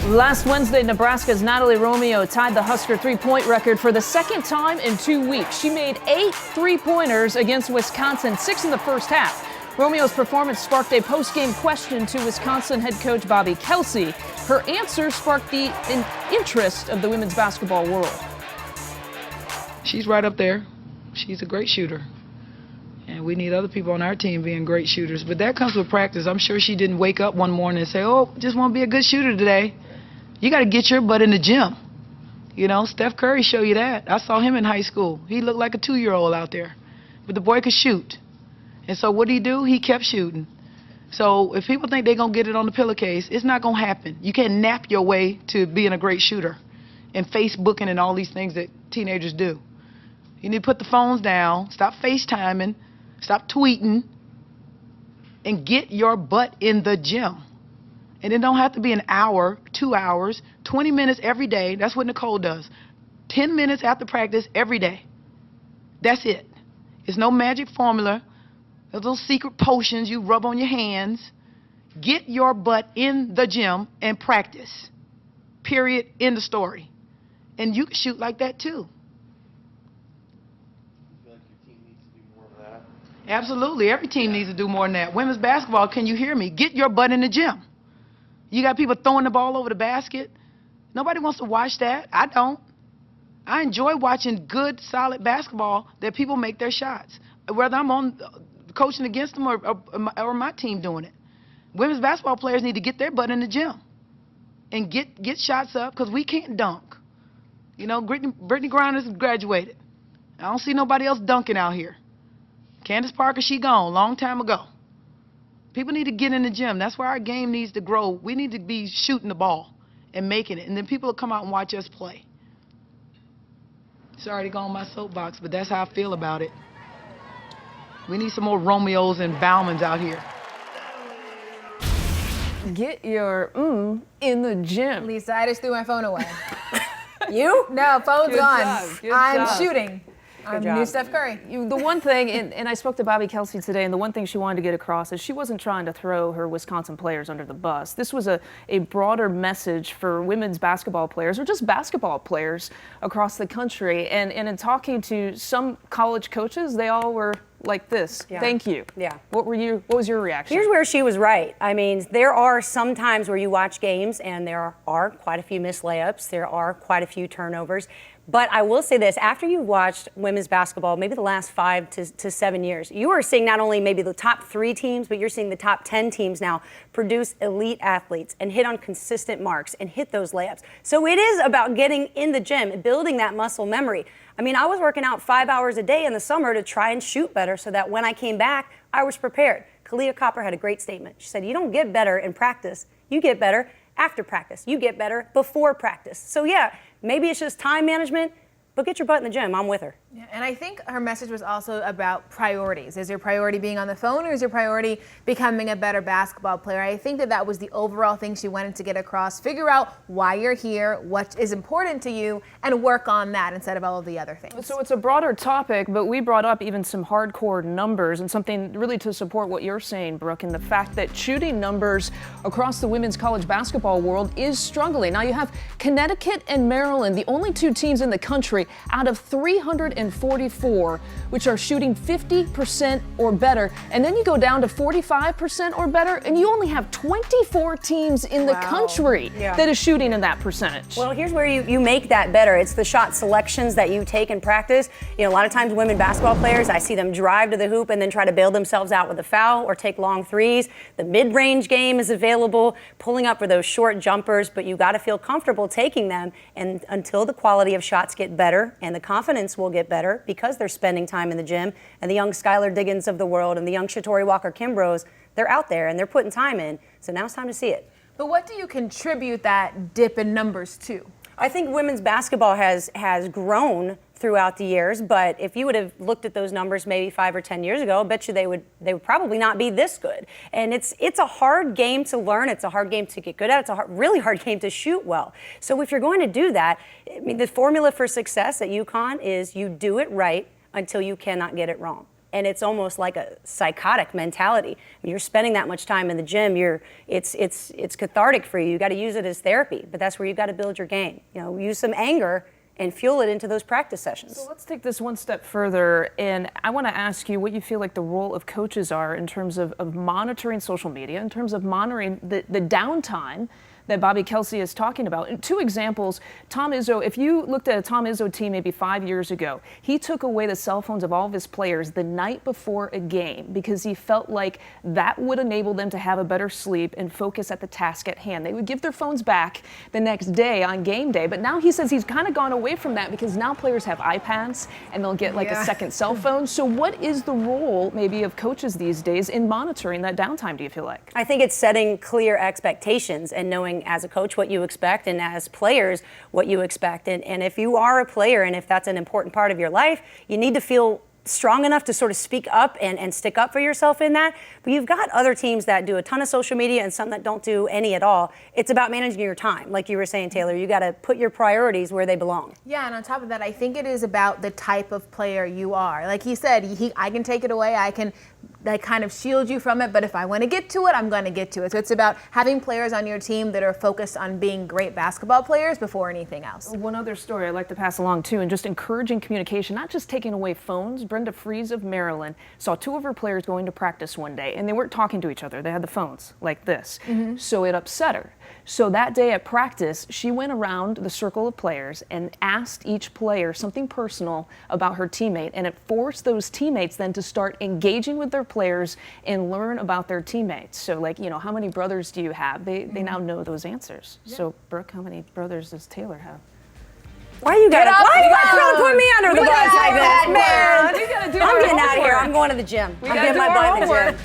Last Wednesday, Nebraska's Natalie Romeo tied the Husker three-point record for the second time in 2 weeks. She made 8 three-pointers against Wisconsin, 6 in the first half. Romeo's performance sparked a post-game question to Wisconsin head coach Bobby Kelsey. Her answer sparked the interest of the women's basketball world. She's right up there. She's a great shooter. And we need other people on our team being great shooters. But that comes with practice. I'm sure she didn't wake up one morning and say, oh, just want to be a good shooter today. You got to get your butt in the gym. You know, Steph Curry showed you that. I saw him in high school. He looked like a 2-year-old out there. But the boy could shoot. And so what did he do? He kept shooting. So if people think they're going to get it on the pillowcase, it's not going to happen. You can't nap your way to being a great shooter and Facebooking and all these things that teenagers do. You need to put the phones down, stop FaceTiming, stop tweeting, and get your butt in the gym. And it don't have to be an hour, 2 hours, 20 minutes every day. That's what Nicole does. 10 minutes after practice every day. That's it. It's no magic formula. Those little secret potions you rub on your hands. Get your butt in the gym and practice. Period. End of story. And you can shoot like that too. Absolutely. Every team needs to do more than that. Women's basketball, can you hear me? Get your butt in the gym. You got people throwing the ball over the basket. Nobody wants to watch that. I don't. I enjoy watching good, solid basketball that people make their shots, whether I'm on coaching against them or my team doing it. Women's basketball players need to get their butt in the gym and get shots up because we can't dunk. You know, Brittany Griner's graduated. I don't see nobody else dunking out here. Candace Parker, she gone long time ago. People need to get in the gym. That's where our game needs to grow. We need to be shooting the ball and making it, and then people will come out and watch us play. Sorry to go on my soapbox, but that's how I feel about it. We need some more Romeos and Baumans out here. Get your in the gym. Lisa, I just threw my phone away. You? No, phone's Good gone. job. Good I'm job. shooting. I'm new Steph Curry. The one thing, and I spoke to Bobby Kelsey today, and the one thing she wanted to get across is she wasn't trying to throw her Wisconsin players under the bus. This was a broader message for women's basketball players, or just basketball players across the country. And in talking to some college coaches, they all were like this. Yeah. Thank you. Yeah. What was your reaction? Here's where she was right. I mean, there are some times where you watch games and there are quite a few missed layups. There are quite a few turnovers. But I will say this, after you've watched women's basketball, maybe the last 5 to 7 years, you are seeing not only maybe the top 3 teams, but you're seeing the top 10 teams now produce elite athletes and hit on consistent marks and hit those layups. So it is about getting in the gym and building that muscle memory. I mean, I was working out 5 hours a day in the summer to try and shoot better so that when I came back, I was prepared. Kalia Copper had a great statement. She said, you don't get better in practice, you get better after practice. You get better before practice. So yeah, maybe it's just time management, but get your butt in the gym. I'm with her. Yeah, and I think her message was also about priorities. Is your priority being on the phone, or is your priority becoming a better basketball player? I think that was the overall thing she wanted to get across. Figure out why you're here, what is important to you, and work on that instead of all of the other things. So it's a broader topic, but we brought up even some hardcore numbers and something really to support what you're saying, Brooke, and the fact that shooting numbers across the women's college basketball world is struggling. Now you have Connecticut and Maryland, the only 2 teams in the country out of 344, which are shooting 50% or better. And then you go down to 45% or better, and you only have 24 teams in the country that is shooting in that percentage. Well, here's where you make that better. It's the shot selections that you take in practice. You know, a lot of times women basketball players, I see them drive to the hoop and then try to bail themselves out with a foul or take long threes. The mid-range game is available, pulling up for those short jumpers, but you got to feel comfortable taking them. And until the quality of shots get better and the confidence will get better because they're spending time in the gym, and the young Skylar Diggins of the world and the young Shatori Walker-Kimbroughs, they're out there and they're putting time in. So now it's time to see it. But what do you contribute that dip in numbers to? I think women's basketball has grown throughout the years, but if you would have looked at those numbers maybe 5 or 10 years ago, I bet you they would probably not be this good. And it's a hard game to learn. It's a hard game to get good at. It's a really hard game to shoot well. So if you're going to do that, I mean, the formula for success at UConn is you do it right until you cannot get it wrong. and it's almost like a psychotic mentality. When you're spending that much time in the gym, it's cathartic for you. You got to use it as therapy, but that's where you got to build your game. You know, use some anger and fuel it into those practice sessions. So let's take this one step further, and I want to ask you what you feel like the role of coaches are in terms of monitoring social media, in terms of monitoring the downtime that Bobby Kelsey is talking about. And 2 examples, Tom Izzo, if you looked at a Tom Izzo team maybe 5 years ago, he took away the cell phones of all of his players the night before a game because he felt like that would enable them to have a better sleep and focus at the task at hand. They would give their phones back the next day on game day, but now he says he's kind of gone away from that because now players have iPads and they'll get like a second cell phone. So what is the role maybe of coaches these days in monitoring that downtime, do you feel like? I think it's setting clear expectations and knowing as a coach what you expect and as players what you expect. And if you are a player and if that's an important part of your life, you need to feel strong enough to sort of speak up and stick up for yourself in that. But you've got other teams that do a ton of social media and some that don't do any at all. It's about managing your time. Like you were saying, Taylor, you got to put your priorities where they belong. Yeah, and on top of that, I think it is about the type of player you are. Like he said, I can take it away, I can kind of shield you from it, but if I want to get to it, I'm going to get to it. So it's about having players on your team that are focused on being great basketball players before anything else. One other story I'd like to pass along too, and just encouraging communication, not just taking away phones. Brenda Fries of Maryland saw 2 of her players going to practice one day, and they weren't talking to each other. They had the phones like this. So it upset her. So that day at practice, she went around the circle of players and asked each player something personal about her teammate, and it forced those teammates then to start engaging with their players and learn about their teammates. So like, you know, how many brothers do you have? They now know those answers. Yeah. So Brooke, how many brothers does Taylor have? Why you gotta put me under the bus like this, man? We gotta do I'm our getting out of here. homework. I'm going to the gym. I'm gotta getting do my our butt in the homework. gym.